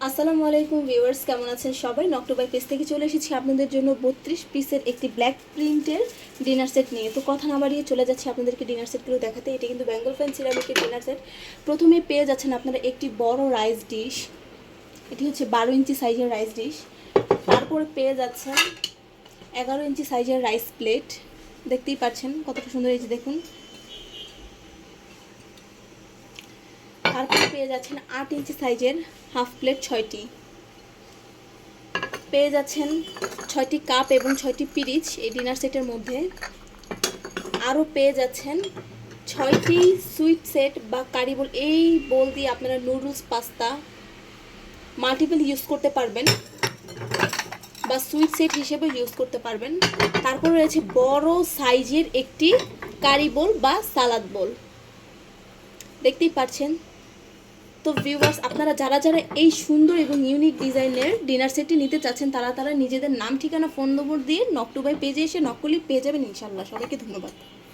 আসসালামু আলাইকুম ভিউয়ার্স, কেমন আছেন সবাই? নকটুবাই পেজ থেকে চলে এসেছি আপনাদের জন্য 32 পিসের একটি ব্ল্যাক প্রিন্টের ডিনার সেট নিয়ে। তো কথা না বাড়িয়ে চলে যাচ্ছি আপনাদেরকে ডিনার সেটগুলো দেখাতে। এটা কিন্তু বেঙ্গল ফ্যান সিরামিকের ডিনার সেট। প্রথমে পেয়ে যাচ্ছেন আপনারা একটি বড় রাইস ডিশ, এটি হচ্ছে 12 ইঞ্চি সাইজের রাইস ডিশ। তারপরে পেয়ে যাচ্ছেন 11 ইঞ্চি সাইজের রাইস প্লেট, দেখতেই পাচ্ছেন কতটা সুন্দর, এই যে দেখুন। তারপরে পেয়ে যাচ্ছেন 8 ইঞ্চি সাইজের হাফ প্লেট 6টি, পেয়ে যাচ্ছেন 6টি কাপ এবং 6টি পিরিচ এই ডিনার সেটের মধ্যে। আরও পেয়ে যাচ্ছেন 6টি সুইট সেট বা কারি বোল। এই বোল দিয়ে আপনারা নুডলস, পাস্তা মাল্টিপল ইউজ করতে পারবেন বা সুইট সেট হিসেবে ইউজ করতে পারবেন। তারপর রয়েছে বড় সাইজের একটি কারি বোল বা সালাদ বোল, দেখতেই পাচ্ছেন। তো ভিউয়ার্স, আপনারা যারা যারা এই সুন্দর এবং ইউনিক ডিজাইনের ডিনার সেটটি নিতে চাচ্ছেন তারা নিজেদের নাম, ঠিকানা, ফোন নম্বর দিয়ে নকটুবাই পেজে এসে নক করলে পেয়ে যাবেন ইনশাল্লাহ। সবাইকে ধন্যবাদ।